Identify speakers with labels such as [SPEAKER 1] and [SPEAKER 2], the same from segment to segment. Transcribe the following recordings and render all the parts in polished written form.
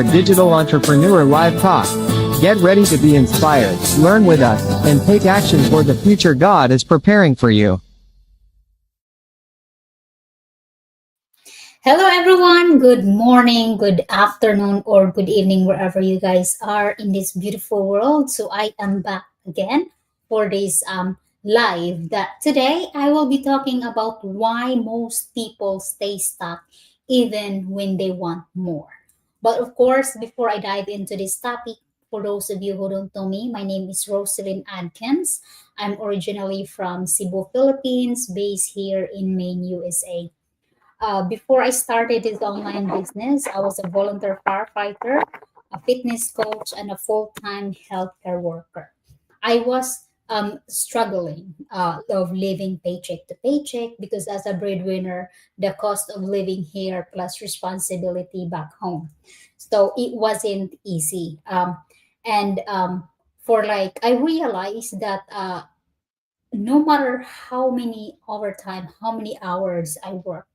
[SPEAKER 1] Digital Entrepreneur Live Talk. Get ready to be inspired, learn with us, and take action for the future God is preparing for you.
[SPEAKER 2] Hello, everyone. Good morning, good afternoon, or good evening, wherever you guys are in this beautiful world. So, I am back again for this live. That today I will be talking about why most people stay stuck even when they want more. But of course, before I dive into this topic, for those of you who don't know me, my name is Rosalind Adkins. I'm originally from Cebu, Philippines, based here in Maine, USA. Before I started this online business, I was a volunteer firefighter, a fitness coach, and a full time healthcare worker. I was struggling of living paycheck to paycheck because, as a breadwinner, the cost of living here plus responsibility back home. So it wasn't easy. And for like, I realized that no matter how many overtime, how many hours I work,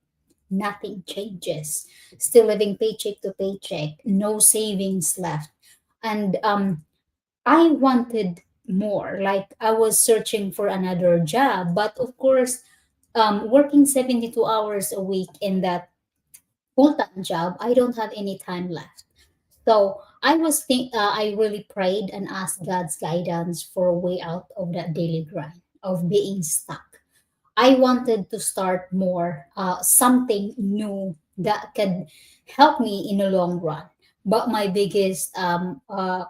[SPEAKER 2] nothing changes. Still living paycheck to paycheck, no savings left. And I wanted more. Like I was searching for another job, but of course, working 72 hours a week in that full-time job, I don't have any time left. So I really prayed and asked God's guidance for a way out of that daily grind of being stuck. I wanted to start more, something new that could help me in the long run. But my biggest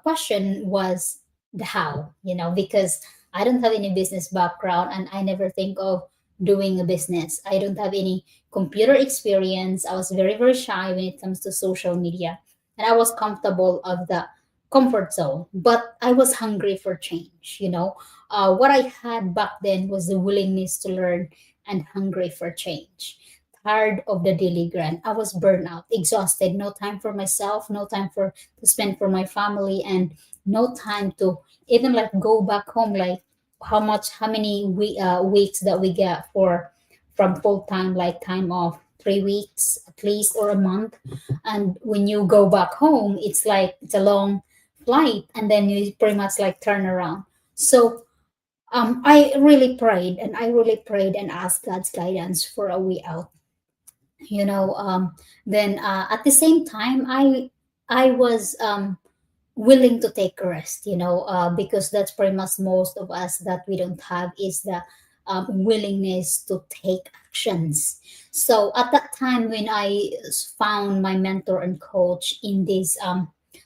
[SPEAKER 2] question was the how, because I don't have any business background and I never think of doing a business. I don't have any computer experience. I was very, very shy when it comes to social media. And I was comfortable of the comfort zone, but I was hungry for change. What I had back then was the willingness to learn and hungry for change. Tired of the daily grind. I was burnt out, exhausted, no time for myself, no time for to spend for my family, and no time to even like go back home. Like how many weeks that we get for from full time like time off. 3 weeks at least or a month, and when you go back home, it's like it's a long flight, and then you pretty much like turn around. So I really prayed and asked God's guidance for a way out. You know, then at the same time, I was willing to take a rest. Because that's pretty much most of us that we don't have is the willingness to take actions. So at that time, when I found my mentor and coach in this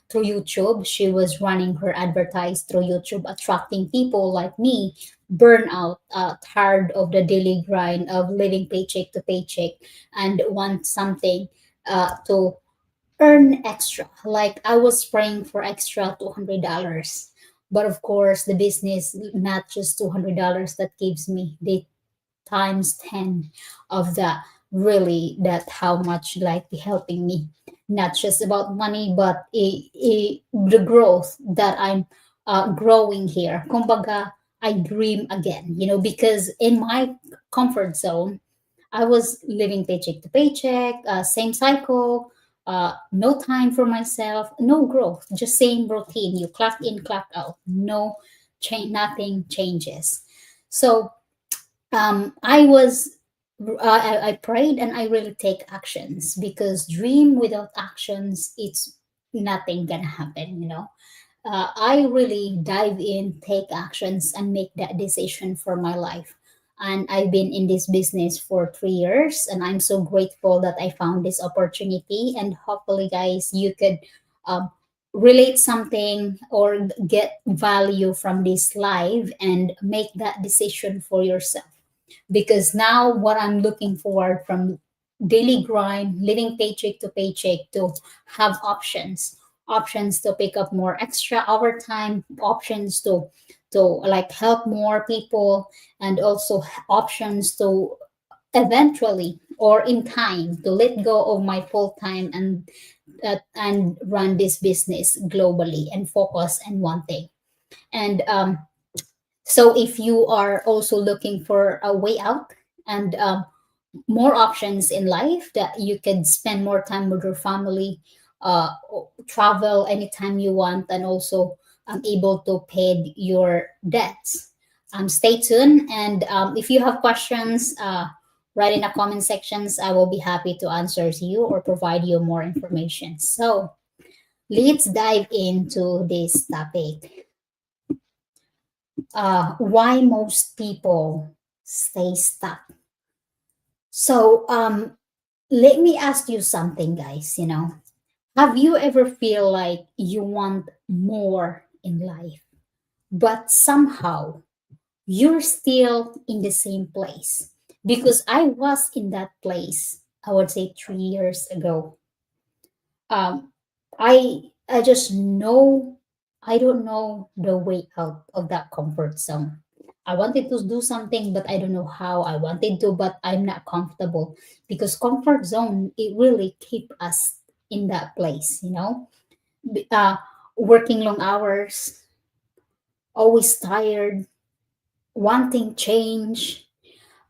[SPEAKER 2] through YouTube, she was running her advertise through YouTube, attracting people like me, burnout, tired of the daily grind of living paycheck to paycheck, and want something to earn extra. Like I was praying for extra $200. But of course, the business, not just $200 that gives me, the times 10 of that, really, that how much like helping me, not just about money, but the growth that I'm growing here. Kumbaga, I dream again, because in my comfort zone, I was living paycheck to paycheck, same cycle, no time for myself, no growth, just same routine. You clock in, clock out, no change, nothing changes. So I was, I prayed and I really take actions because dream without actions, it's nothing gonna happen. I really dive in, take actions, and make that decision for my life. And I've been in this business for 3 years, and I'm so grateful that I found this opportunity. And hopefully, guys, you could um, relate something or get value from this live and make that decision for yourself. Because now, what I'm looking forward from daily grind, living paycheck to paycheck, to have options to pick up more extra overtime, options to like help more people, and also options to eventually or in time to let go of my full time and run this business globally and focus on one thing. And so if you are also looking for a way out and more options in life that you can spend more time with your family, travel anytime you want, and also able to pay your debts. Stay tuned, and if you have questions, write in the comment sections. I will be happy to answer to you or provide you more information. So let's dive into this topic. Why most people stay stuck. So let me ask you something, guys. Have you ever feel like you want more in life, but somehow you're still in the same place? Because I was in that place, I would say 3 years ago. Um, I just know I don't know the way out of that comfort zone. I wanted to do something, but I don't know how. I wanted to, but I'm not comfortable, because comfort zone, it really keep us in that place. B- Uh, Working long hours, always tired, wanting change,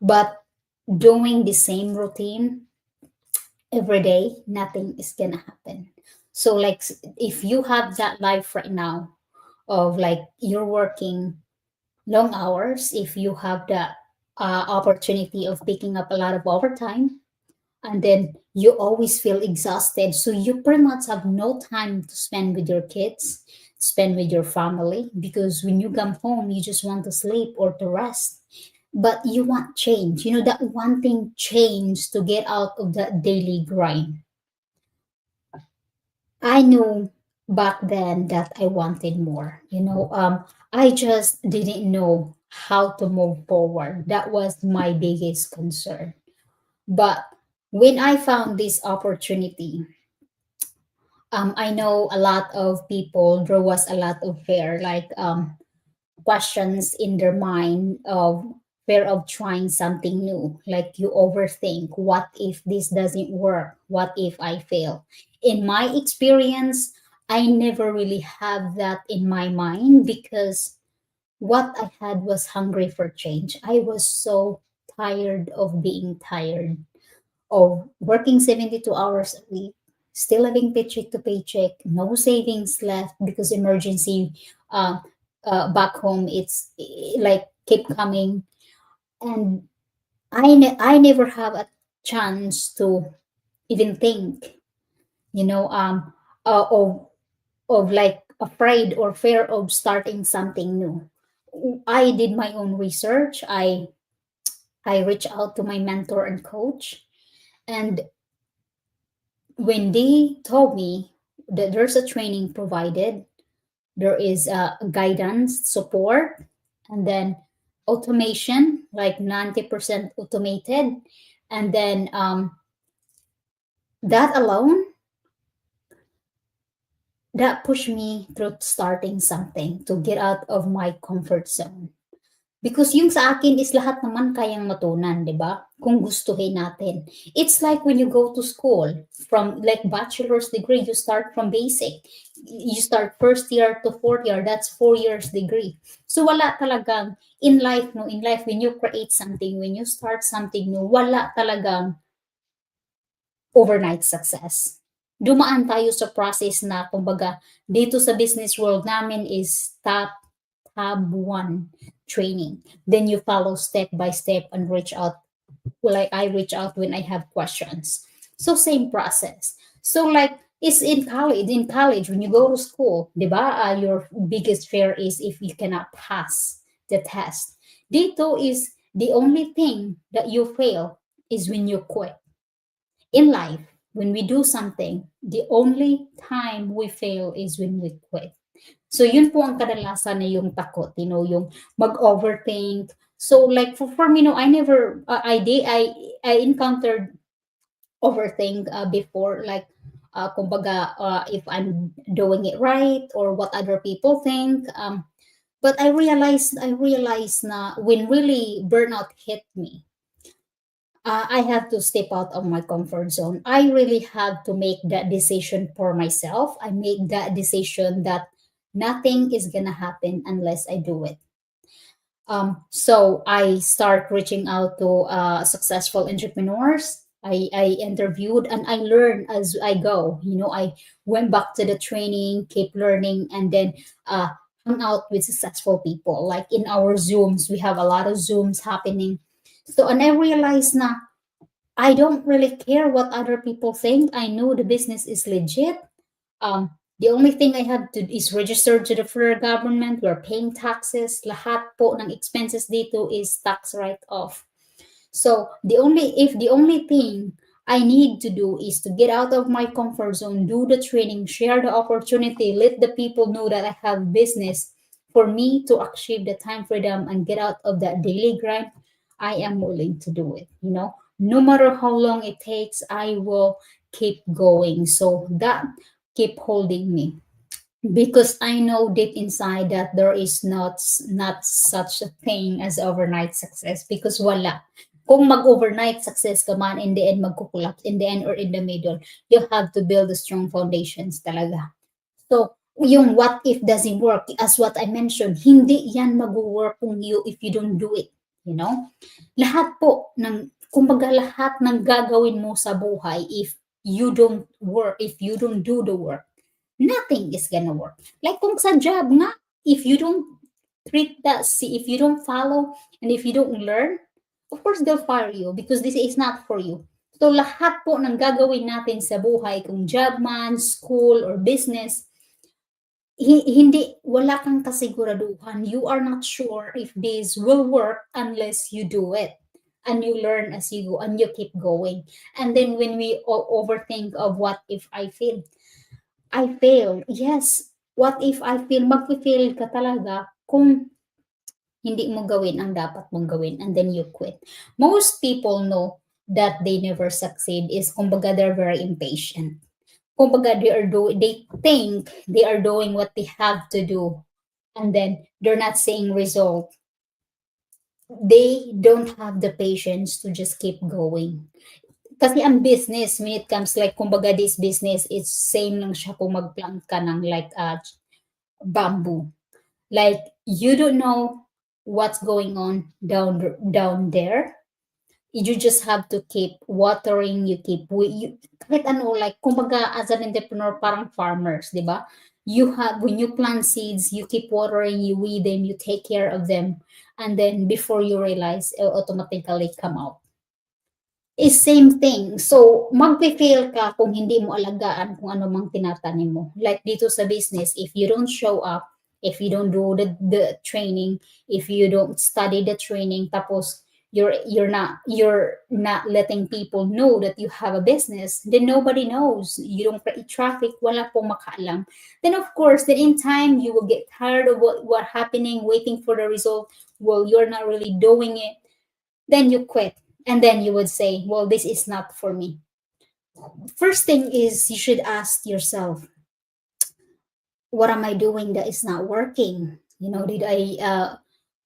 [SPEAKER 2] but doing the same routine every day, nothing is gonna happen. So, like, if you have that life right now of like you're working long hours, if you have the opportunity of picking up a lot of overtime, and then you always feel exhausted, so you pretty much have no time to spend with your kids, spend with your family, because when you come home you just want to sleep or to rest. But you want change, that wanting change to get out of that daily grind. I knew back then that I wanted more. I just didn't know how to move forward. That was my biggest concern. But when I found this opportunity, I know a lot of people, there was a lot of fear, like questions in their mind of fear of trying something new. Like you overthink, what if this doesn't work? What if I fail? In my experience, I never really have that in my mind, because what I had was hungry for change. I was so tired of being tired, of working 72 hours a week, still living paycheck to paycheck, no savings left, because emergency uh, back home, it's like keep coming. And I never have a chance to even think, you know, um, of like afraid or fear of starting something new. I did my own research. I reached out to my mentor and coach, and when they told me that there's a training provided, there is guidance, support, and then automation, like 90% automated, and then that alone, that pushed me through starting something to get out of my comfort zone. Because yung sa akin is lahat naman kayang matunan, di ba? Kung gustuhin natin. It's like when you go to school, from like bachelor's degree, you start from basic. You start first year to fourth year, that's 4 years degree. So wala talagang, in life, no, in life, when you create something, when you start something new, wala talagang overnight success. Dumaan tayo sa process na, kumbaga, dito sa business world namin is tab one training. Then you follow step by step and reach out. Well, like I reach out when I have questions. So same process. So like it's in college. In college, when you go to school, di ba? Your biggest fear is if you cannot pass the test. Dito is the only thing that you fail is when you quit. In life, when we do something, the only time we fail is when we quit. So yun po ang kadalasan na yung takot, yung mag-overthink. So like for me, no, I never, I encountered overthink before, like, kumbaga, if I'm doing it right or what other people think. But I realized na when really burnout hit me, I have to step out of my comfort zone. I really have to make that decision for myself. I make that decision that nothing is gonna happen unless I do it. So I start reaching out to successful entrepreneurs. I interviewed and I learned as I go. I went back to the training, keep learning, and then hung out with successful people. Like in our Zooms, we have a lot of Zooms happening. So, and I realized na I don't really care what other people think. I know the business is legit. The only thing I have to is register to the federal government. We're paying taxes. Lahat po ng expenses dito is tax write-off. So the only thing I need to do is to get out of my comfort zone, do the training, share the opportunity, let the people know that I have business for me to achieve the time freedom and get out of that daily grind. I am willing to do it. No matter how long it takes, I will keep going. So that keep holding me because I know deep inside that there is not such a thing as overnight success because wala. Kung mag-overnight success ka man, in the end, magkukulapse, in the end or in the middle, you have to build a strong foundations talaga. So, yung what if doesn't work, as what I mentioned, hindi yan mag-work kung if you don't do it. Lahat po, kumbaga lahat ng gagawin mo sa buhay, if you don't work, if you don't do the work, nothing is gonna work. Like kung sa job nga, if you don't if you don't follow and if you don't learn, of course they'll fire you because this is not for you. So lahat po ng gagawin natin sa buhay, kung job man, school, or business, hindi, wala kang kasiguraduhan. You are not sure if this will work unless you do it. And you learn as you go and you keep going. And then when we overthink of what if I fail, I fail. Yes. What if I fail? Mag-fail ka talaga kung hindi mo gawin ang dapat mong gawin and then you quit. Most people know that they never succeed is kumbaga they're very impatient. Kumbaga they think they are doing what they have to do and then they're not seeing result. They don't have the patience to just keep going. Kasi ang business, when it comes like, kumbaga this business, it's same lang siya kung mag-plant ka ng like bamboo. Like, you don't know what's going on down there. You just have to keep watering, kahit ano, like, kumbaga as an entrepreneur, parang farmers, di ba? When you plant seeds, you keep watering, you weed them, you take care of them, and then before you realize, automatically come out. Is same thing. So, magpe-fail ka kung hindi mo alagaan kung ano mang tinatanim mo. Like dito sa business, if you don't show up, if you don't do the training, if you don't study the training, tapos you're not letting people know that you have a business, then nobody knows. You don't create traffic, wala pong makaalam. Then of course, then in time, you will get tired of what happening, waiting for the result. Well, you're not really doing it. Then you quit. And then you would say, well, this is not for me. First thing is you should ask yourself, what am I doing that is not working? Did I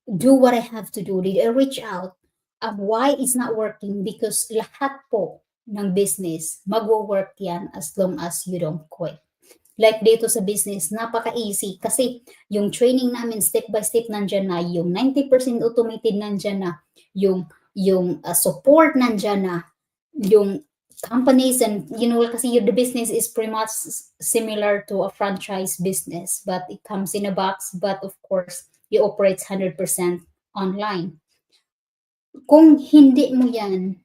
[SPEAKER 2] do what I have to do? Did I reach out? Why it's not working? Because lahat po ng business, mag-work yan as long as you don't quit. Like dito sa business, napaka-easy kasi yung training namin step by step nandyan na, yung 90% automated nandyan na, yung support nandyan na, yung companies and kasi the business is pretty much similar to a franchise business, but it comes in a box, but of course, it operates 100% online. Kung hindi mo yan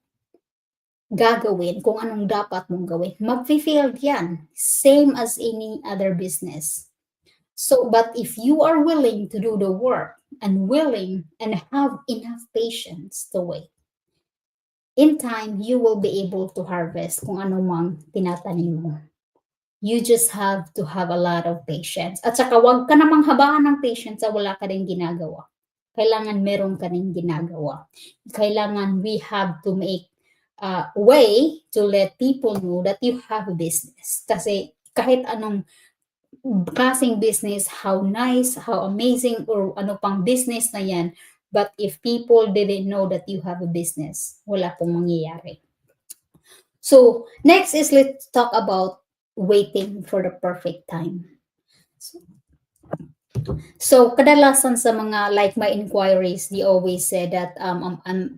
[SPEAKER 2] gagawin, kung anong dapat mong gawin, mag-fail yan. Same as any other business. So, but if you are willing to do the work and willing and have enough patience to wait, in time, you will be able to harvest kung ano mang tinatanim mo. You just have to have a lot of patience. At saka wag ka namang habaan ng patience sa wala ka rin ginagawa. Kailangan meron ka rin ginagawa. Kailangan we have to make a way to let people know that you have a business. Kasi kahit anong klaseng business, how nice, how amazing, or ano pang business na yan, but if people didn't know that you have a business, wala pong mangyayari. So, next is let's talk about waiting for the perfect time. So, kadalasan sa mga like my inquiries, they always say that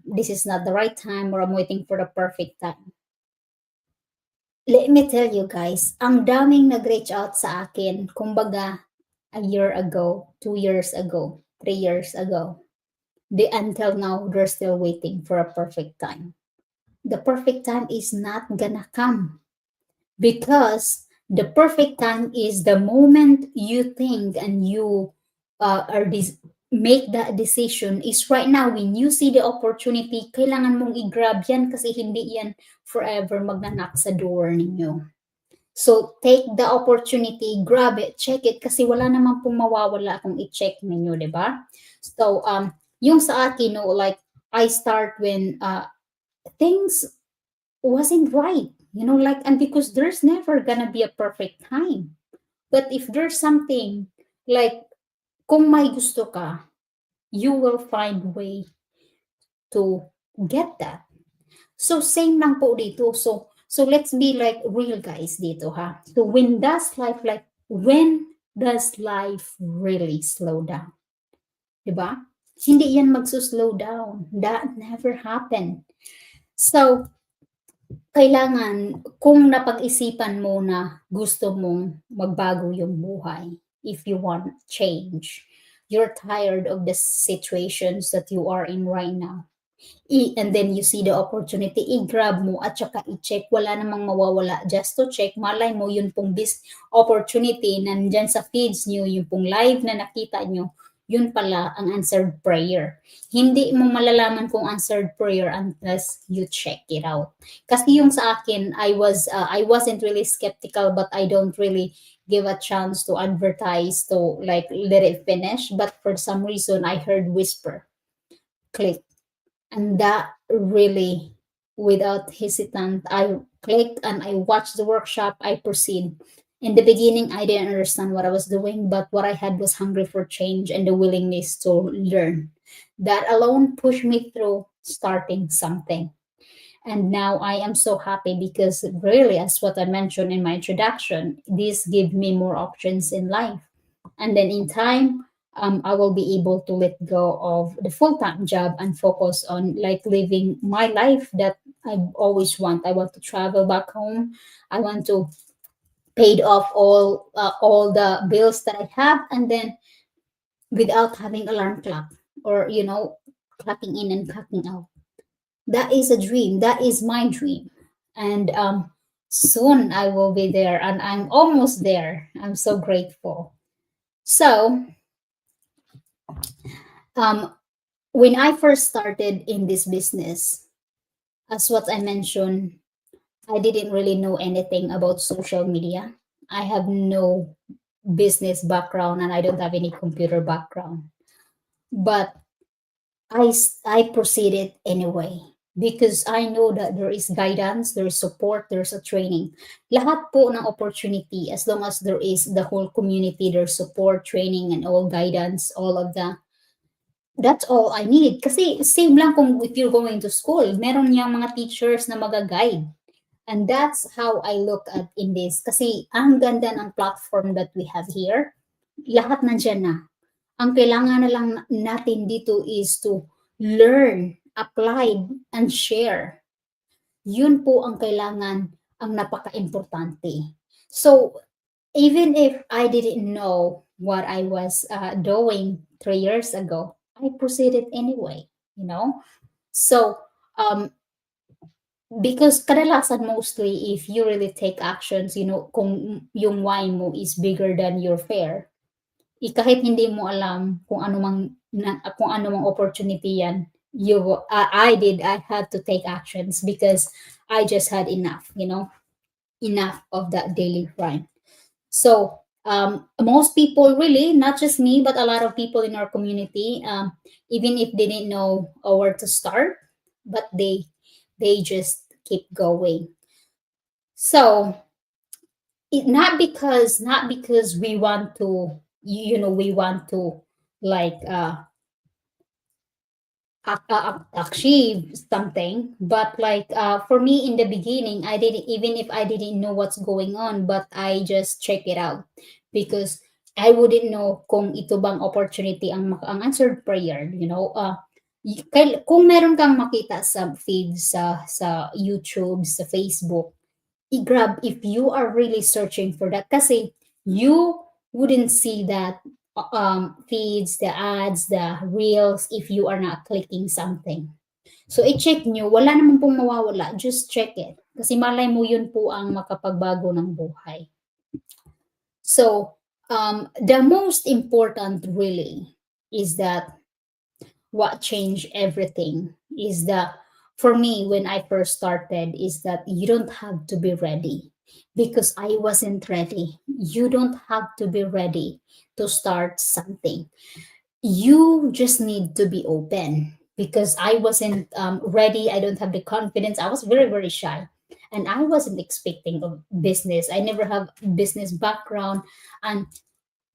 [SPEAKER 2] this is not the right time or I'm waiting for the perfect time. let me tell you guys, ang daming nag-reach out sa akin, kumbaga, a year ago, 2 years ago, 3 years ago. Until now, they're still waiting for a perfect time. The perfect time is not gonna come because the perfect time is the moment you think and you make that decision is right now. When you see the opportunity, kailangan mong i-grab yan kasi hindi yan forever magnanak sa door ninyo. So, take the opportunity, grab it, check it, kasi wala naman pong mawawala kung i-check ninyo, di ba? So, yung sa akin, no, like, I start when things wasn't right, like, and because there's never gonna be a perfect time. But if there's something, like, kung may gusto ka, you will find way to get that. So same lang po dito. So let's be like real guys dito ha. So when does life really slow down? 'Di ba? Hindi yan magso-slow down. That never happened. So kailangan kung napag-isipan mo na gusto mong magbago yung buhay, if you want change, you're tired of the situations that you are in right now. And then you see the opportunity, i-grab mo at saka i-check. Wala namang mawawala. Just to check, malay mo yun pong this opportunity nandyan sa feeds nyo, yung pong live na nakita nyo, yun pala ang answered prayer. Hindi mo malalaman kung answered prayer unless you check it out. Kasi yung sa akin, I wasn't really skeptical, but I don't really give a chance to advertise to like let it finish. But for some reason, I heard whisper, click. And that really, without hesitant, I clicked and I watched the workshop. I proceed. In the beginning, I didn't understand what I was doing, but what I had was hungry for change and the willingness to learn. That alone pushed me through starting something. And now I am so happy because really, as what I mentioned in my introduction, this gave me more options in life. And then in time, I will be able to let go of the full-time job and focus on like living my life that I always want. I want to travel back home. I want to paid off all the bills that I have, and then without having alarm clock or clocking in and clocking out. That is a dream. That is my dream, and soon I will be there, and I'm almost there. I'm so grateful. So um, when I first started in this business, as what I mentioned, I didn't really know anything about social media. I have no business background and I don't have any computer background. But I proceeded anyway because I know that there is guidance, there is support, there's a training. Lahat po ng opportunity, as long as there is the whole community, there's support, training, and all guidance, all of that. That's all I need. Kasi same lang kung if you're going to school, meron niyang mga teachers na mag-guide. And that's how I look at in this. Kasi ang ganda ng platform that we have here, lahat nandiyan na. Ang kailangan na lang natin dito is to learn, apply, and share. Yun po ang kailangan, ang napaka-importante. So, even if I didn't know what I was doing 3 years ago, I proceeded anyway, So, because kadalasan mostly if you really take actions, kung yung why mo is bigger than your fear, kahit hindi mo alam kung ano mang opportunity yan, I had to take actions because I just had enough, enough of that daily grind. So most people really, not just me, but a lot of people in our community, even if they didn't know where to start, but they just keep going. So not because we want to, we want to like achieve something, but like for me in the beginning, I didn't, even if I didn't know what's going on, but I just check it out because I wouldn't know kung ito bang opportunity ang answered prayer, kung meron kang makita sa feed sa YouTube, sa Facebook, grab if you are really searching for that, kasi you wouldn't see that feeds, the ads, the reels if you are not clicking something. So i-check nyo, wala naman pong mawawala, just check it. Kasi malay mo yun po ang makapagbago ng buhay. So the most important really is that what changed everything is that for me when I first started is that you don't have to be ready because I wasn't ready. You don't have to be ready to start something. You just need to be open because I wasn't ready. I don't have the confidence. I was very, very shy. And I wasn't expecting a business. I never have business background. And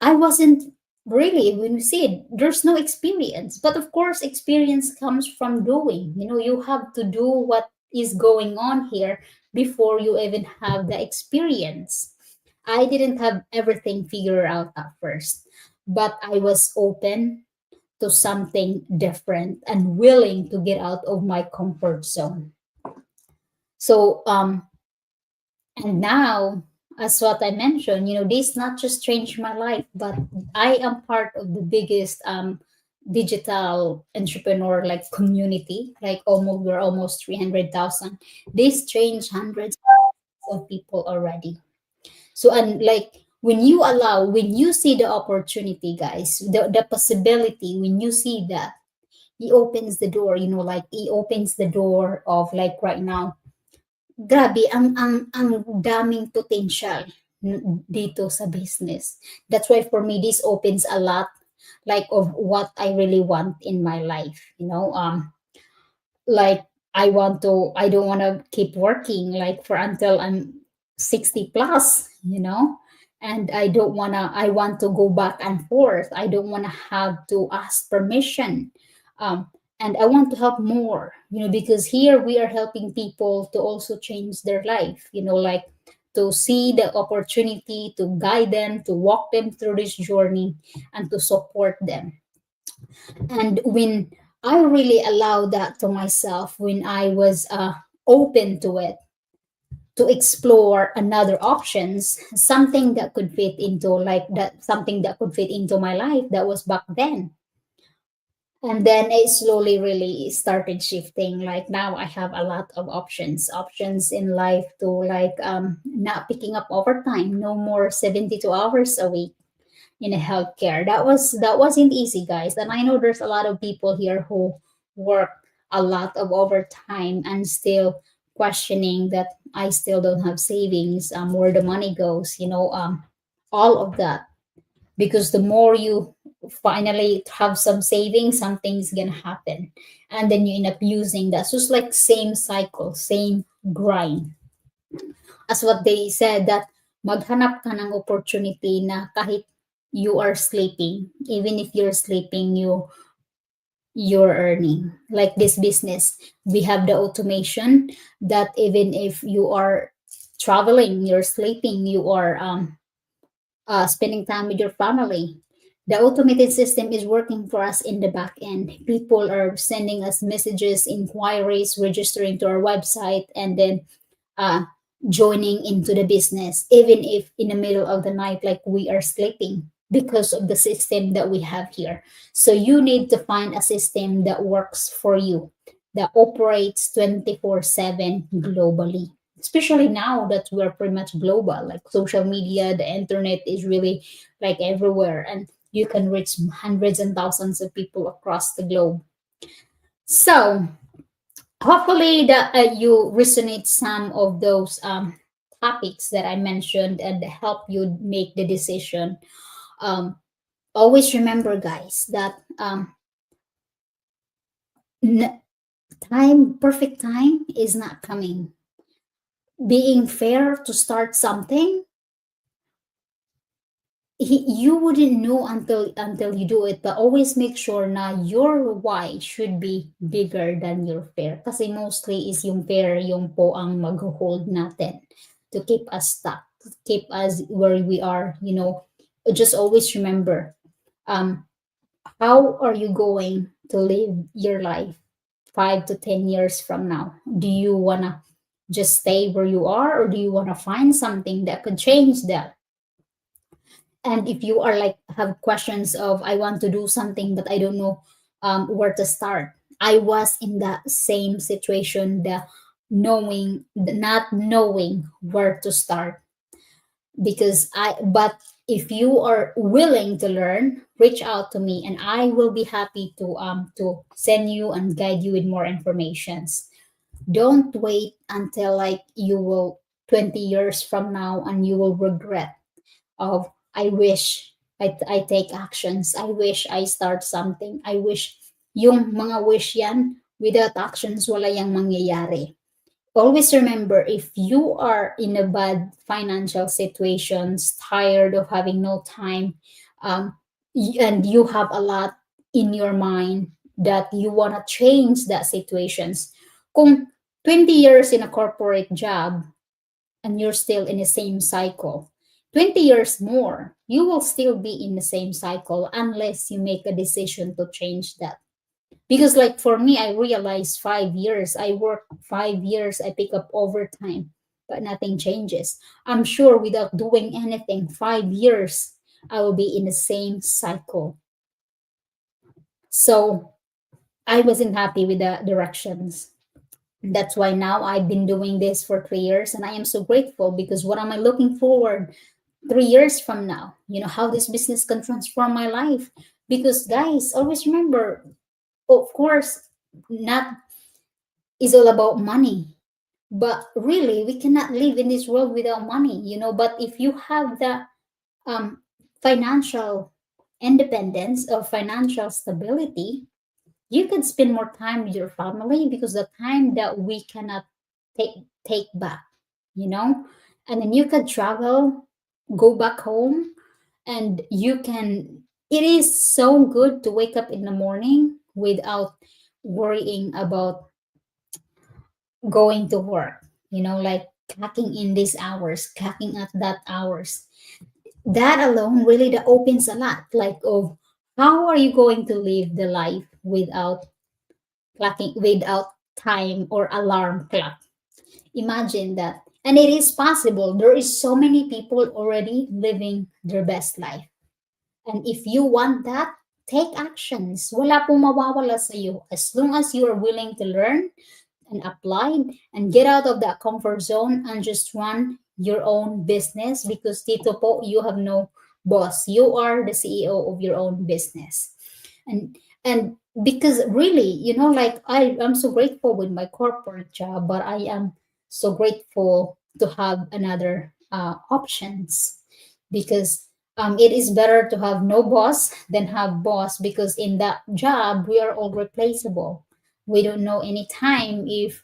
[SPEAKER 2] I wasn't really, when you see it, there's no experience. But of course, experience comes from doing. You know, you have to do what is going on here before you even have the experience. I didn't have everything figured out at first, but I was open to something different and willing to get out of my comfort zone. So, and now, as what I mentioned, this not just changed my life, but I am part of the biggest digital entrepreneur like community. Like almost we're almost 300,000. This changed hundreds of people already. So and like when you see the opportunity, guys, the possibility, when you see that, he opens the door, like he opens the door of like right now. Grabe ang daming potential dito sa business. That's why for me this opens a lot like of what I really want in my life, like I don't want to keep working like for until I'm 60 plus, and I want to go back and forth. I don't want to have to ask permission. um and I want to help more, because here we are helping people to also change their life, like to see the opportunity, to guide them, to walk them through this journey, and to support them. And when I really allowed that to myself, when I was open to it, to explore another options, something that could fit into like that, something that could fit into my life that was back then. And then it slowly really started shifting. Like now I have a lot of options in life to like not picking up overtime, no more 72 hours a week in a healthcare. That wasn't easy, guys. And I know there's a lot of people here who work a lot of overtime and still questioning that I still don't have savings, where the money goes, all of that. Because the more you finally have some savings, something's gonna happen. And then you end up using that. So it's like same cycle, same grind. As what they said that maghanap ka ng opportunity na kahit you are sleeping, even if you're sleeping, you're earning. Like this business, we have the automation that even if you are traveling, you're sleeping, you are spending time with your family, the automated system is working for us in the back end. People are sending us messages, inquiries, registering to our website, and then uh, joining into the business, even if in the middle of the night, like we are sleeping, because of the system that we have here. So you need to find a system that works for you, that operates 24/7 globally. Especially now that we're pretty much global, like social media, the internet is really like everywhere, and you can reach hundreds and thousands of people across the globe. So hopefully that you resonate some of those topics that I mentioned and help you make the decision. um, Always remember, guys, that n- perfect time is not coming. Being fair to start something, you wouldn't know until you do it, but always make sure na your why should be bigger than your fear, kasi mostly is yung fear yung po ang mag-hold natin to keep us stuck, to keep us where we are. Just always remember, um how are you going to live your life 5 to 10 years from now? Do you wanna just stay where you are, or do you want to find something that could change that? And if you are like have questions of I want to do something but I don't know where to start, I was in that same situation, the not knowing where to start. Because I but if you are willing to learn, reach out to me and I will be happy to send you and guide you with more informations. Don't wait until like you will 20 years from now and you will regret of I wish I take actions. I wish I start something. I wish yung mga wish yan without actions wala yang mangyayari. Always remember, if you are in a bad financial situations, tired of having no time, and you have a lot in your mind that you want to change that situations. Kung 20 years in a corporate job and you're still in the same cycle, 20 years more, you will still be in the same cycle unless you make a decision to change that. Because like for me, I realized 5 years, I work 5 years, I pick up overtime, but nothing changes. I'm sure without doing anything, 5 years, I will be in the same cycle. So I wasn't happy with the directions. That's why now I've been doing this for 3 years and I am so grateful because what am I looking forward 3 years from now? You know, how this business can transform my life. Because guys, always remember, of course, not is all about money. But really, we cannot live in this world without money, you know. But if you have the financial independence or financial stability, you can spend more time with your family because the time that we cannot take back, you know, and then you can travel, go back home, and you can. It is so good to wake up in the morning without worrying about going to work, you know, like clocking in these hours, clocking at that hours. That alone really that opens a lot, like of how are you going to live the life without clocking, without time or alarm clock. Imagine that. And it is possible. There is so many people already living their best life. And if you want that, take actions. Wala pong mawawala sa iyo as long as you are willing to learn and apply and get out of that comfort zone and just run your own business because dito po you have no boss. You are the CEO of your own business. And because really, you know, like I'm so grateful with my corporate job, but I am so grateful to have another options because it is better to have no boss than have boss because in that job we are all replaceable. We don't know any time if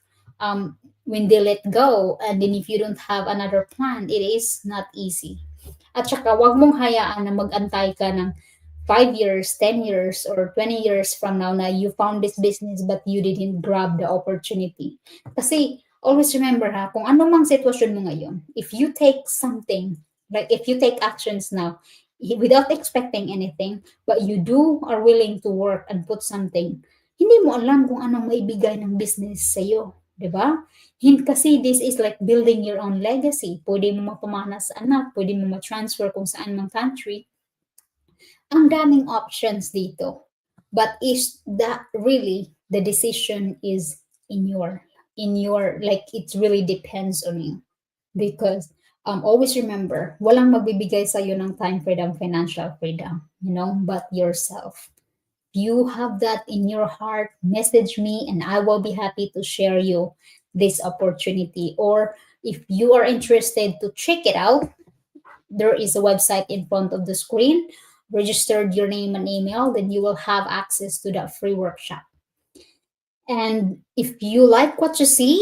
[SPEAKER 2] when they let go, and then if you don't have another plan, it is not easy. At saka wag mong hayaan na mag-antay ka ng 5 years, 10 years, or 20 years from now na you found this business but you didn't grab the opportunity. Kasi always remember ha, kung anong mang sitwasyon mo ngayon, if you take something, like if you take actions now, without expecting anything, but you do are willing to work and put something, hindi mo alam kung anong maibigay ng business sa'yo. Diba? Kasi this is like building your own legacy. Pwede mo mapamana sa anak, pwede mo ma-transfer kung saan mang country. Ang daming options dito. But is that really the decision is in your like it really depends on you. Because always remember, walang magbibigay sa iyo ng time freedom, financial freedom, you know, but yourself. You have that in your heart, message me and I will be happy to share you this opportunity. Or if you are interested to check it out, there is a website in front of the screen. Registered your name and email, then you will have access to that free workshop. And if you like what you see,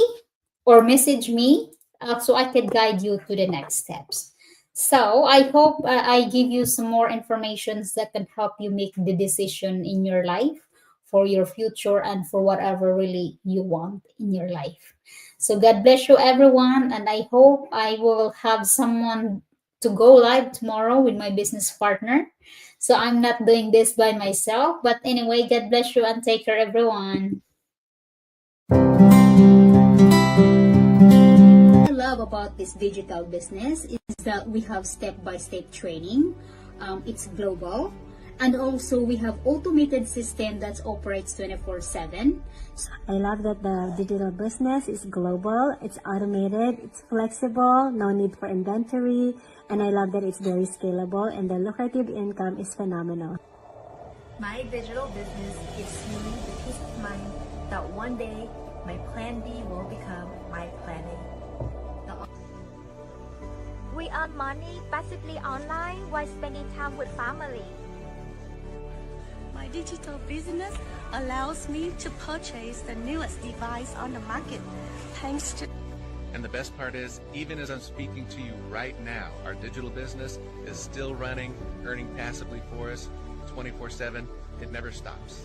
[SPEAKER 2] or message me so I can guide you to the next steps. So I hope I give you some more informations that can help you make the decision in your life for your future and for whatever really you want in your life. So God bless you everyone, and I hope I will have someone to go live tomorrow with my business partner. So I'm not doing this by myself, but anyway, God bless you and take care everyone. love about this digital business is that we have step-by-step training. It's global. And also we have automated system that operates 24/7.
[SPEAKER 3] I love that the digital business is global, it's automated, it's flexible, no need for inventory, and I love that it's very scalable and the lucrative income is phenomenal.
[SPEAKER 4] My digital business gives me the peace of mind that one day my plan B will become my plan A.
[SPEAKER 5] We earn money passively online while spending time with family.
[SPEAKER 6] My digital business allows me to purchase the newest device on the market, thanks to...
[SPEAKER 7] And the best part is, even as I'm speaking to you right now, our digital business is still running, earning passively for us 24/7. It never stops.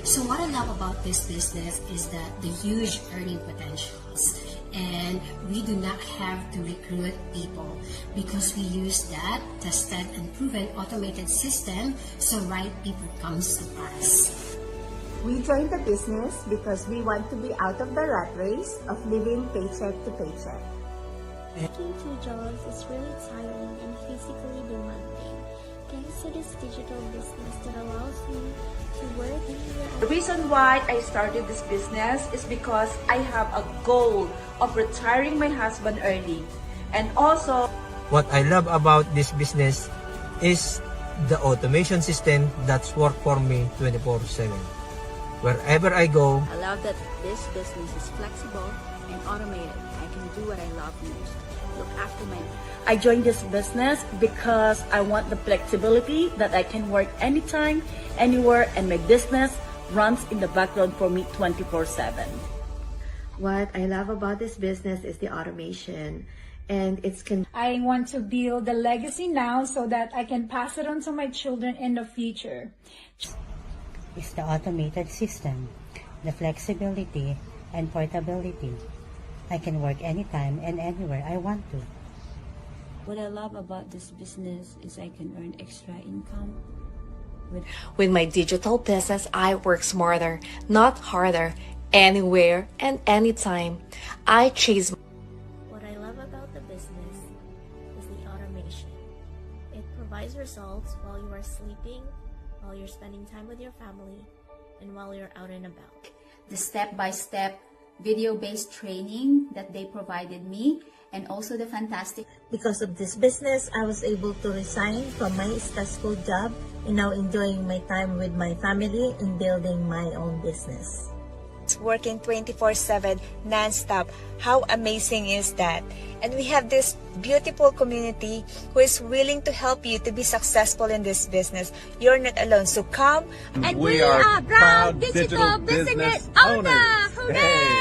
[SPEAKER 8] So what I love about this business is that the huge earning potentials, and we do not have to recruit people because we use that tested and proven automated system, so right people comes to us.
[SPEAKER 9] We joined the business because we want to be out of the rat race of living paycheck to paycheck.
[SPEAKER 10] Working 2 jobs is really tiring and physically demanding. Thanks to this digital business that allows me to work anywhere.
[SPEAKER 11] The reason why I started this business is because I have a goal of retiring my husband early. And also,
[SPEAKER 12] what I love about this business is the automation system that's work for me 24/7. Wherever I go,
[SPEAKER 13] I love that this business is flexible and automated. I can do what I love most. Look after my...
[SPEAKER 11] I joined this business because I want the flexibility that I can work anytime, anywhere, and my business runs in the background for me 24/7.
[SPEAKER 14] What I love about this business is the automation, and
[SPEAKER 15] I want to build a legacy now so that I can pass it on to my children in the future.
[SPEAKER 16] It's the automated system, the flexibility and portability. I can work anytime and anywhere I want to.
[SPEAKER 17] What I love about this business is I can earn extra income.
[SPEAKER 18] With my digital business, I work smarter, not harder, anywhere and anytime. I chase.
[SPEAKER 10] What I love about the business is the automation. It provides results while you are sleeping, while you're spending time with your family, and while you're out and about.
[SPEAKER 19] The step-by-step video-based training that they provided me, and also the fantastic...
[SPEAKER 3] Because of this business, I was able to resign from my stressful job and now enjoying my time with my family and building my own business.
[SPEAKER 20] Working 24/7 non-stop. How amazing is that? And we have this beautiful community who is willing to help you to be successful in this business. You're not alone, so come.
[SPEAKER 7] And we are proud digital business owners. Hooray!